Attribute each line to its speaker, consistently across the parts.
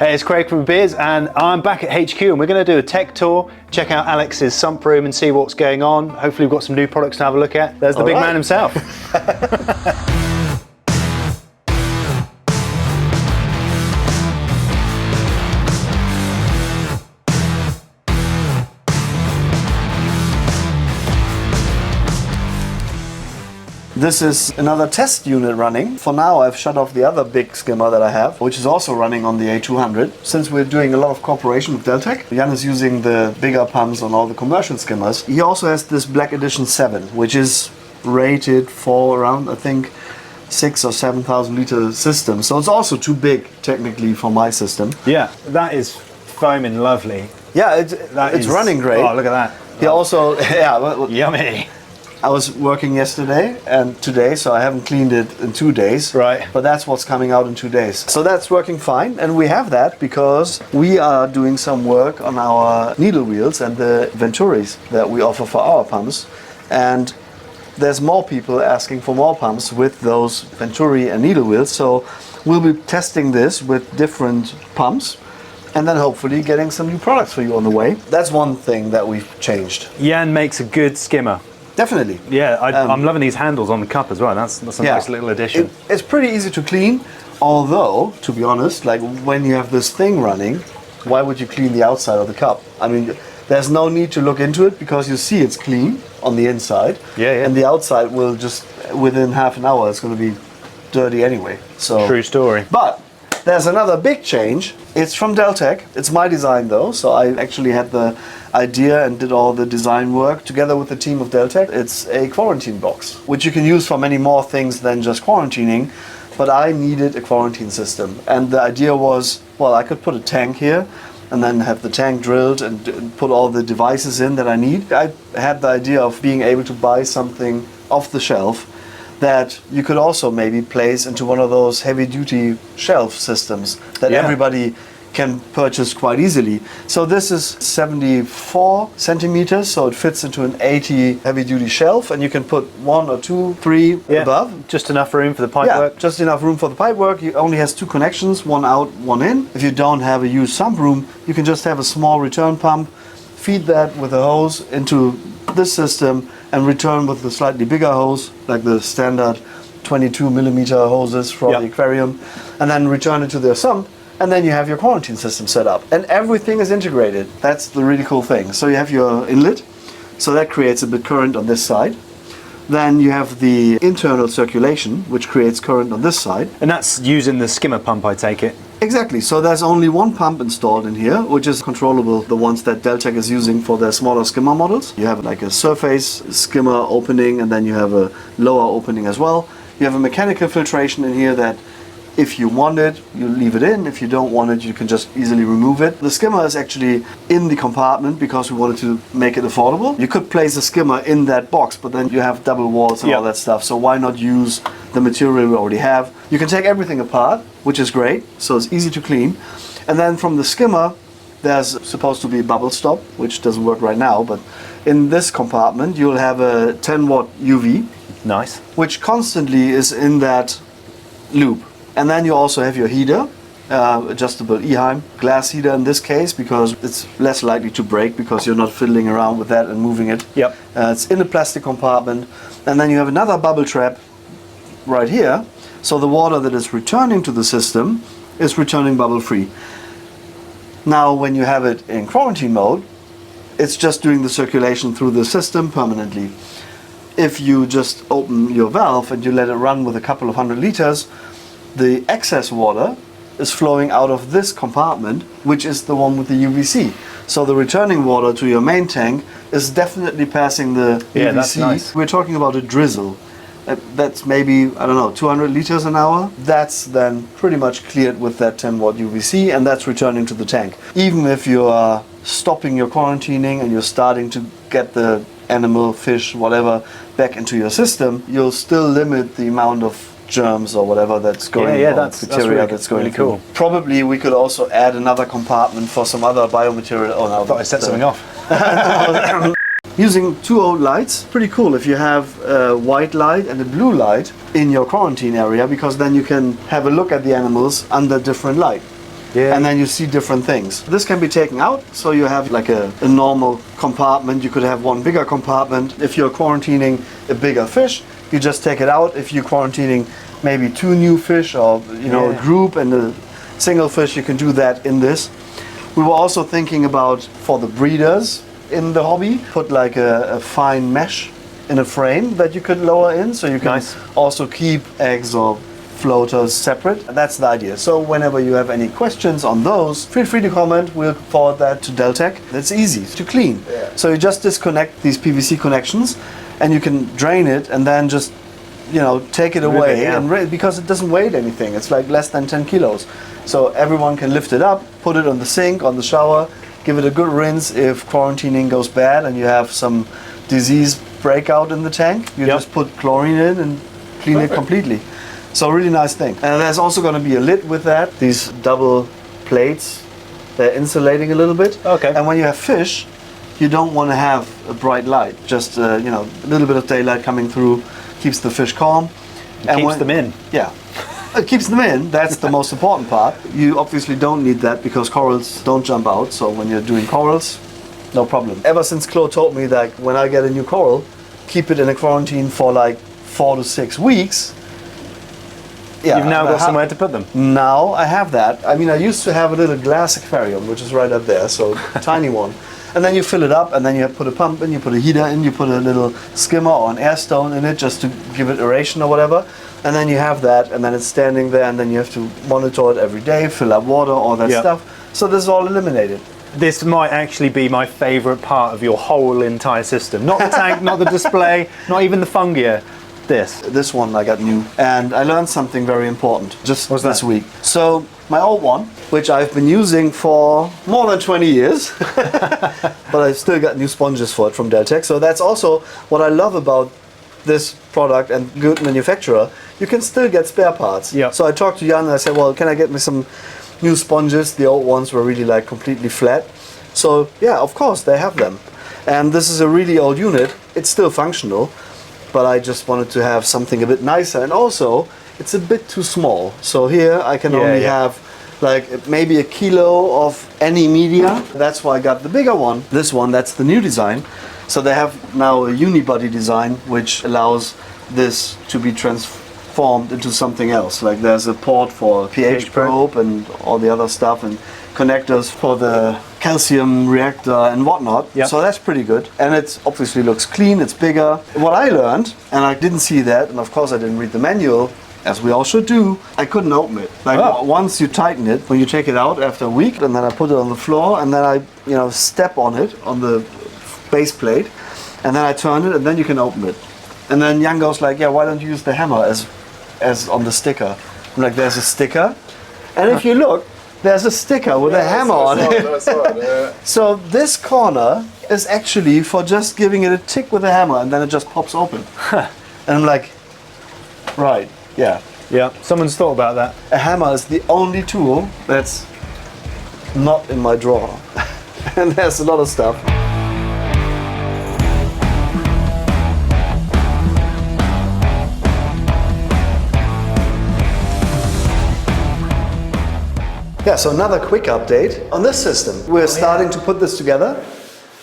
Speaker 1: Hey, it's Craig from Beers, and I'm back at HQ, and we're going to do a tech tour, check out Alex's sump room and see what's going on. Hopefully we've got some new products to have a look at. There's the big man himself.
Speaker 2: This is another test unit running. For now, I've shut off the other big skimmer that I have, which is also running on the A200. Since we're doing a lot of cooperation with Deltec, Jan is using the bigger pumps on all the commercial skimmers. He also has this Black Edition 7, which is rated for around, I think, 6,000 or 7,000 liter system. So it's also too big, technically, for my system.
Speaker 1: Yeah, that is foaming lovely.
Speaker 2: Yeah, it's running great.
Speaker 1: Oh, look at that.
Speaker 2: He also,
Speaker 1: Yummy.
Speaker 2: I was working yesterday and today, so I haven't cleaned it in 2 days.
Speaker 1: Right.
Speaker 2: But that's what's coming out in 2 days. So that's working fine, and we have that because we are doing some work on our needle wheels and the Venturis that we offer for our pumps. And there's more people asking for more pumps with those Venturi and needle wheels. So we'll be testing this with different pumps, and then hopefully getting some new products for you on the way. That's one thing that we've changed.
Speaker 1: Jan makes a good skimmer.
Speaker 2: Definitely.
Speaker 1: Yeah, I'm loving these handles on the cup as well. That's a nice little addition.
Speaker 2: It's pretty easy to clean, although, to be honest, like when you have this thing running, why would you clean the outside of the cup? I mean, there's no need to look into it because you see it's clean on the inside.
Speaker 1: Yeah.
Speaker 2: And the outside will just, within half an hour, it's going to be dirty anyway. So
Speaker 1: True story.
Speaker 2: But there's another big change. It's from Deltec. It's my design though, so I actually had the idea and did all the design work together with the team of Deltec. It's a quarantine box, which you can use for many more things than just quarantining, but I needed a quarantine system. And the idea was, well, I could put a tank here and then have the tank drilled and put all the devices in that I need. I had the idea of being able to buy something off the shelf that you could also maybe place into one of those heavy-duty shelf systems that everybody can purchase quite easily. So this is 74 centimeters, so it fits into an 80 heavy-duty shelf, and you can put 1 or 2, 3 above.
Speaker 1: Just enough room for the pipe work.
Speaker 2: Just enough room for the pipe work. It only has 2 connections, one out, one in. If you don't have a used sump room, you can just have a small return pump, feed that with a hose into this system, and return with the slightly bigger hose, like the standard 22 millimeter hoses from the aquarium, and then return it to the sump. And then you have your quarantine system set up. And everything is integrated. That's the really cool thing. So you have your inlet, so that creates a bit current on this side. Then you have the internal circulation, which creates current on this side.
Speaker 1: And that's using the skimmer pump, I take it?
Speaker 2: Exactly. So there's only one pump installed in here, which is controllable, the ones that Deltec is using for their smaller skimmer models. You have like a surface skimmer opening, and then you have a lower opening as well. You have a mechanical filtration in here that if you want it, you leave it in. If you don't want it, you can just easily remove it. The skimmer is actually in the compartment because we wanted to make it affordable. You could place a skimmer in that box, but then you have double walls and all that stuff. So why not use the material we already have? You can take everything apart, which is great. So it's easy to clean. And then from the skimmer, there's supposed to be a bubble stop, which doesn't work right now. But in this compartment, you'll have a 10 watt UV.
Speaker 1: Nice.
Speaker 2: Which constantly is in that loop. And then you also have your heater, adjustable Eheim glass heater in this case, because it's less likely to break because you're not fiddling around with that and moving it.
Speaker 1: Yep.
Speaker 2: It's in a plastic compartment. And then you have another bubble trap right here. So the water that is returning to the system is returning bubble free. Now when you have it in quarantine mode, it's just doing the circulation through the system permanently. If you just open your valve and you let it run with a couple of 100 liters, the excess water is flowing out of this compartment, which is the one with the UVC. So the returning water to your main tank is definitely passing the UVC.
Speaker 1: That's nice.
Speaker 2: We're talking about a drizzle. That's maybe, I don't know, 200 liters an hour. That's then pretty much cleared with that 10 watt UVC, and that's returning to the tank. Even if you are stopping your quarantining and you're starting to get the animal, fish, whatever, back into your system, you'll still limit the amount of germs or whatever that's going on,
Speaker 1: that's
Speaker 2: bacteria that's going
Speaker 1: really
Speaker 2: through.
Speaker 1: cool.
Speaker 2: Probably we could also add another compartment for some other biomaterial. Oh no,
Speaker 1: I thought I set something off.
Speaker 2: Using 2 old lights, pretty cool if you have a white light and a blue light in your quarantine area, because then you can have a look at the animals under different light.
Speaker 1: Yeah.
Speaker 2: And then you see different things. This can be taken out, so you have like a normal compartment. You could have one bigger compartment. If you're quarantining a bigger fish, you just take it out. If you're quarantining maybe 2 new fish or a group and a single fish, you can do that in this. We were also thinking about, for the breeders in the hobby, put like a fine mesh in a frame that you could lower in, so you can also keep eggs or floaters separate. That's the idea. So whenever you have any questions on those, feel free to comment. We'll forward that to Deltec. It's easy to clean.
Speaker 3: Yeah.
Speaker 2: So you just disconnect these PVC connections and you can drain it and then just take it away, and because it doesn't weigh anything. It's like less than 10 kilos. So everyone can lift it up, put it on the sink, on the shower, give it a good rinse. If quarantining goes bad and you have some disease breakout in the tank, you just put chlorine in and clean it completely. So really nice thing. And there's also going to be a lid with that. These double plates, they're insulating a little bit.
Speaker 1: Okay.
Speaker 2: And when you have fish, you don't want to have a bright light. Just a little bit of daylight coming through keeps the fish calm.
Speaker 1: And keeps them in.
Speaker 2: Yeah. It keeps them in. That's the most important part. You obviously don't need that because corals don't jump out. So when you're doing corals, no problem. Ever since Claude told me that when I get a new coral, keep it in a quarantine for like 4 to 6 weeks. Yeah,
Speaker 1: You've now got somewhere to put them.
Speaker 2: Now I have that. I mean, I used to have a little glass aquarium, which is right up there, so tiny one. And then you fill it up, and then you put a pump in, you put a heater in, you put a little skimmer or an air stone in it just to give it aeration or whatever. And then you have that, and then it's standing there, and then you have to monitor it every day, fill up water, all that stuff. So this is all eliminated.
Speaker 1: This might actually be my favourite part of your whole entire system. Not the tank, not the display, not even the fungia. This
Speaker 2: one I got new, and I learned something very important just this week. So my old one, which I've been using for more than 20 years, but I've still got new sponges for it from Deltec. So that's also what I love about this product and good manufacturer. You can still get spare parts.
Speaker 1: Yep.
Speaker 2: So I talked to Jan and I said, well, can I get me some new sponges? The old ones were really like completely flat. So yeah, of course they have them. And this is a really old unit. It's still functional, but I just wanted to have something a bit nicer. And also, it's a bit too small. So here I can only have like maybe a kilo of any media. That's why I got the bigger one. This one, that's the new design. So they have now a unibody design, which allows this to be transformed into something else. Like there's a port for pH probe and all the other stuff, and connectors for the calcium reactor and whatnot.
Speaker 1: Yep.
Speaker 2: So that's pretty good. And it obviously looks clean, it's bigger. What I learned, and I didn't see that, and of course I didn't read the manual, as we all should do, I couldn't open it. Like once you tighten it, when you take it out after a week, and then I put it on the floor, and then I step on it, on the base plate, and then I turn it, and then you can open it. And then Jan goes like, yeah, why don't you use the hammer as on the sticker? I'm like, there's a sticker, and if you look, there's a sticker with a hammer on it. So this corner is actually for just giving it a tick with a hammer, and then it just pops open. And I'm like, right, yeah.
Speaker 1: Yeah, someone's thought about that.
Speaker 2: A hammer is the only tool that's not in my drawer. And there's a lot of stuff. Yeah, so another quick update on this system. We're starting to put this together.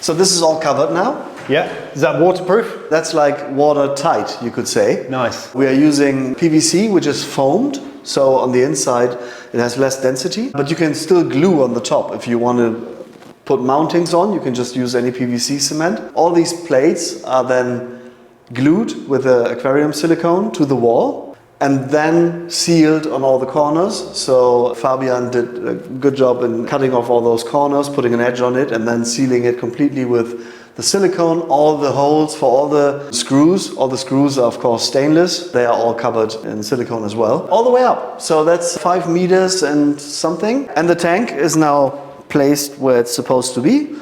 Speaker 2: So this is all covered now.
Speaker 1: Yeah, is that waterproof?
Speaker 2: That's like watertight, you could say.
Speaker 1: Nice.
Speaker 2: We are using PVC, which is foamed. So on the inside, it has less density, but you can still glue on the top. If you want to put mountings on, you can just use any PVC cement. All these plates are then glued with the aquarium silicone to the wall, and then sealed on all the corners. So Fabian did a good job in cutting off all those corners, putting an edge on it, and then sealing it completely with the silicone. All the holes for all the screws are of course stainless. They are all covered in silicone as well, all the way up. So that's 5 meters and something. And the tank is now placed where it's supposed to be.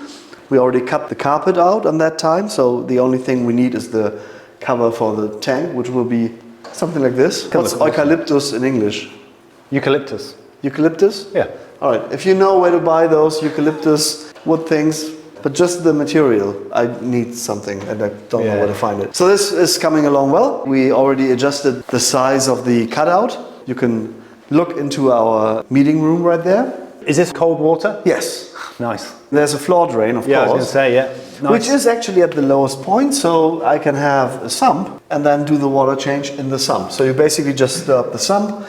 Speaker 2: We already cut the carpet out on that time, so the only thing we need is the cover for the tank, which will be something like this. What's eucalyptus in English?
Speaker 1: Eucalyptus.
Speaker 2: Eucalyptus?
Speaker 1: Yeah.
Speaker 2: All right. If you know where to buy those eucalyptus wood things, but just the material, I need something and I don't know where to find it. So this is coming along well. We already adjusted the size of the cutout. You can look into our meeting room right there.
Speaker 1: Is this cold water?
Speaker 2: Yes.
Speaker 1: Nice.
Speaker 2: There's a floor drain, of
Speaker 1: Yeah, I was going
Speaker 2: course.
Speaker 1: to say, yeah. Nice.
Speaker 2: Which is actually at the lowest point, so I can have a sump and then do the water change in the sump. So you basically just stir up the sump,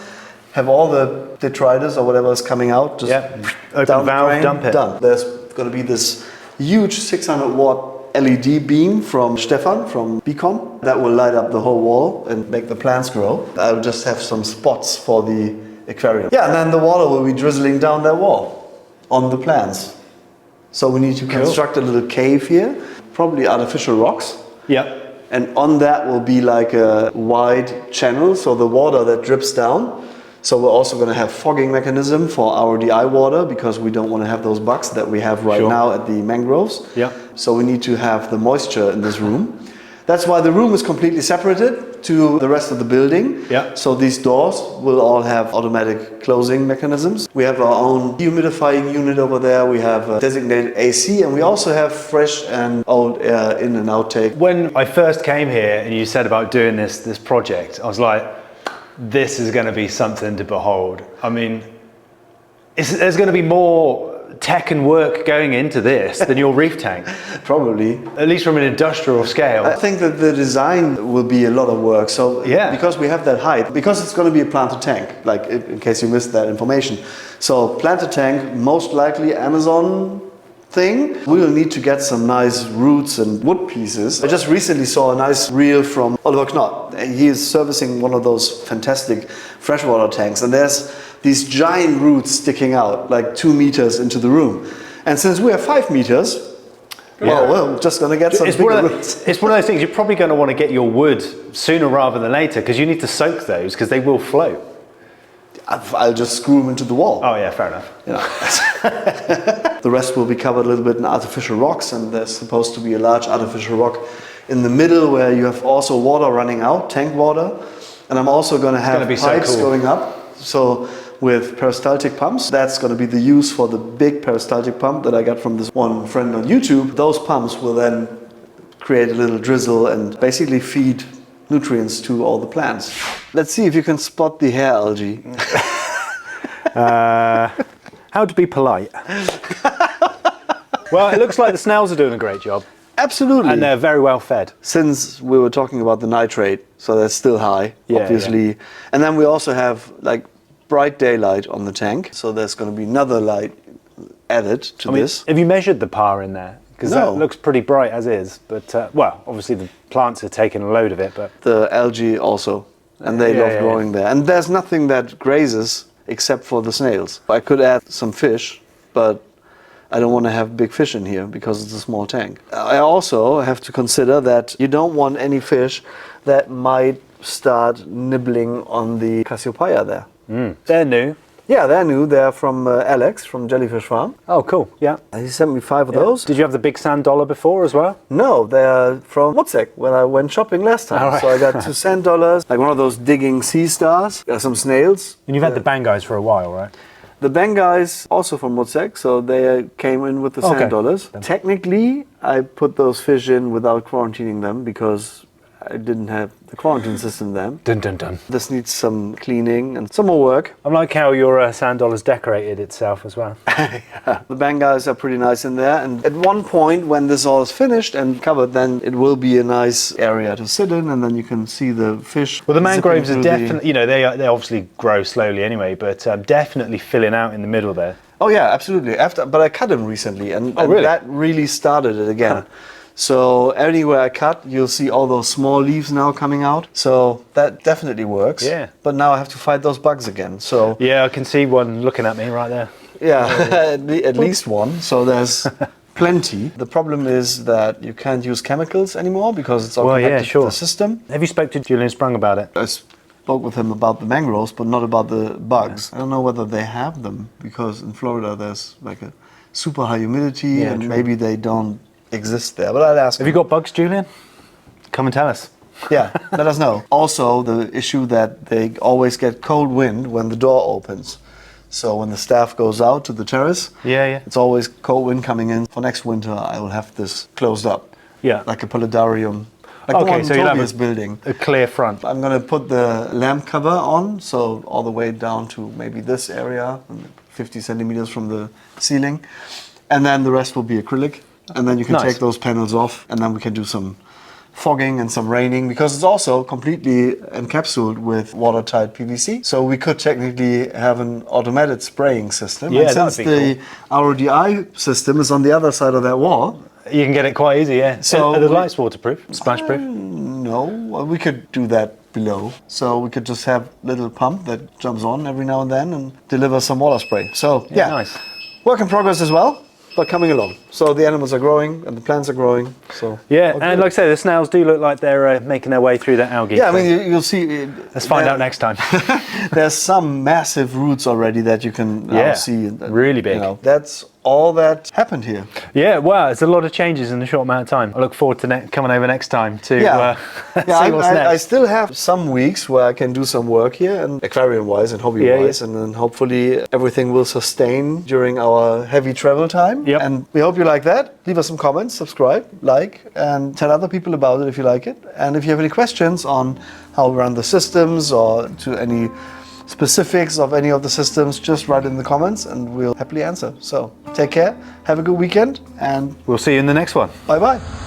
Speaker 2: have all the detritus or whatever is coming out, just
Speaker 1: Open
Speaker 2: down the
Speaker 1: valve,
Speaker 2: drain,
Speaker 1: dump it.
Speaker 2: done. There's going to be this huge 600 watt LED beam from Stefan from Beacon that will light up the whole wall and make the plants grow. I'll just have some spots for the aquarium. Yeah, and then the water will be drizzling down that wall on the plants. So we need to construct a little cave here, probably artificial rocks.
Speaker 1: Yeah.
Speaker 2: And on that will be like a wide channel, so the water that drips down. So we're also going to have fogging mechanism for our DI water because we don't want to have those bugs that we have right now at the mangroves.
Speaker 1: Yeah.
Speaker 2: So we need to have the moisture in this room. That's why the room is completely separated to the rest of the building.
Speaker 1: Yeah.
Speaker 2: So these doors will all have automatic closing mechanisms. We have our own humidifying unit over there. We have a designated AC, and we also have fresh and old air in and outtake.
Speaker 1: When I first came here and you said about doing this project, I was like, this is going to be something to behold. I mean, there's going to be more tech and work going into this than your reef tank.
Speaker 2: Probably.
Speaker 1: At least from an industrial scale.
Speaker 2: I think that the design will be a lot of work. So because we have that height, because it's going to be a planter tank, like in case you missed that information. So planter tank, most likely Amazon thing. We will need to get some nice roots and wood pieces. I just recently saw a nice reel from Oliver Knott. He is servicing one of those fantastic freshwater tanks, and there's these giant roots sticking out like 2 meters into the room. And since we have 5 meters, well, we're just going to get some bigger roots.
Speaker 1: It's one of those things, you're probably going to want to get your wood sooner rather than later because you need to soak those because they will float.
Speaker 2: I'll just screw them into the wall.
Speaker 1: Oh yeah, fair enough.
Speaker 2: You know. The rest will be covered a little bit in artificial rocks, and there's supposed to be a large artificial rock in the middle where you have also water running out, tank water. And I'm also going to have pipes going up. So with peristaltic pumps, that's going to be the use for the big peristaltic pump that I got from this one friend on YouTube. Those pumps will then create a little drizzle and basically feed nutrients to all the plants. Let's see if you can spot the hair algae.
Speaker 1: How to be polite. Well, it looks like the snails are doing a great job.
Speaker 2: Absolutely.
Speaker 1: And they're very well fed.
Speaker 2: Since we were talking about the nitrate, so that's still high, obviously. Yeah. And then we also have like bright daylight on the tank. So there's going to be another light added to this.
Speaker 1: Have you measured the PAR in there? Because that looks pretty bright as is. But, well, obviously the plants are taking a load of it. But
Speaker 2: the algae also. And they love growing there. And there's nothing that grazes except for the snails. I could add some fish, but I don't want to have big fish in here because it's a small tank. I also have to consider that you don't want any fish that might start nibbling on the Cassiopeia there.
Speaker 1: They're new.
Speaker 2: Yeah, they're new. They're from Alex from Jellyfish Farm.
Speaker 1: Oh, cool. Yeah.
Speaker 2: He sent me 5 of those.
Speaker 1: Did you have the big sand dollar before as well?
Speaker 2: No, they're from Mutzek when I went shopping last time.
Speaker 1: Right.
Speaker 2: So I got 2 sand dollars, like one of those digging sea stars, some snails.
Speaker 1: And you've had the Bangais for a while, right?
Speaker 2: The Bangais also from Mutzek, so they came in with the sand dollars. Technically, I put those fish in without quarantining them because I didn't have the quarantine system then.
Speaker 1: Dun dun dun.
Speaker 2: This needs some cleaning and some more work.
Speaker 1: I like how your sand dollars decorated itself as well.
Speaker 2: Yeah. The Bangais are pretty nice in there, and at one point when this all is finished and covered, then it will be a nice area to sit in, and then you can see the fish.
Speaker 1: Well, the mangroves are definitely, you know, they obviously grow slowly anyway, but definitely filling out in the middle there.
Speaker 2: Oh yeah, absolutely. But I cut them recently, and
Speaker 1: really?
Speaker 2: That really started it again. So anywhere I cut, you'll see all those small leaves now coming out. So that definitely works.
Speaker 1: Yeah.
Speaker 2: But now I have to fight those bugs again. So
Speaker 1: yeah, I can see one looking at me right there.
Speaker 2: Yeah, at least one. So there's plenty. The problem is that you can't use chemicals anymore because it's all connected to the system.
Speaker 1: Have you spoken to Julian Sprung about it?
Speaker 2: I spoke with him about the mangroves, but not about the bugs. I don't know whether they have them because in Florida there's like a super high humidity and maybe they don't exist there, but I'll ask.
Speaker 1: Have you got bugs, Julian? Come and tell us.
Speaker 2: Yeah, let us know. Also, the issue that they always get cold wind when the door opens. So when the staff goes out to the terrace, it's always cold wind coming in. For next winter, I will have this closed up.
Speaker 1: Yeah,
Speaker 2: like a paludarium. Like the one so you'll have building.
Speaker 1: A clear front.
Speaker 2: I'm going to put the lamp cover on, so all the way down to maybe this area, and 50 centimeters from the ceiling. And then the rest will be acrylic. And then you can
Speaker 1: Nice.
Speaker 2: take those panels off, and then we can do some fogging and some raining, because it's also completely encapsulated with watertight PVC. So we could technically have an automated spraying system.
Speaker 1: Yeah,
Speaker 2: and
Speaker 1: that'd
Speaker 2: since
Speaker 1: be
Speaker 2: the RODI system is on the other side of that wall,
Speaker 1: You can get it quite easy, yeah.
Speaker 2: So
Speaker 1: Are the
Speaker 2: we-
Speaker 1: lights waterproof, splash proof?
Speaker 2: no, well, we could do that below. So we could just have a little pump that jumps on every now and then and deliver some water spray. So yeah,
Speaker 1: Nice.
Speaker 2: work in progress as well, but coming along. So the animals are growing and the plants are growing. So
Speaker 1: Yeah,
Speaker 2: all
Speaker 1: and
Speaker 2: good.
Speaker 1: like I say, the snails do look like they're making their way through that algae.
Speaker 2: yeah, I
Speaker 1: so
Speaker 2: mean you'll see.
Speaker 1: let's find
Speaker 2: there-
Speaker 1: out next time.
Speaker 2: There's some massive roots already that you can now
Speaker 1: Yeah,
Speaker 2: see.
Speaker 1: really big.
Speaker 2: You know, that's all that happened here.
Speaker 1: Yeah, wow, it's a lot of changes in a short amount of time. I look forward to coming over next time to
Speaker 2: Yeah,
Speaker 1: see
Speaker 2: yeah.
Speaker 1: what's
Speaker 2: I
Speaker 1: next.
Speaker 2: still have some weeks where I can do some work here, and aquarium-wise and hobby-wise, and then hopefully everything will sustain during our heavy travel time.
Speaker 1: Yep.
Speaker 2: And we hope you like that. Leave us some comments, subscribe, like, and tell other people about it if you like it. And if you have any questions on how we run the systems or to any specifics of any of the systems, just write in the comments and we'll happily answer. So take care, have a good weekend, and
Speaker 1: We'll see you in the next one.
Speaker 2: bye-bye.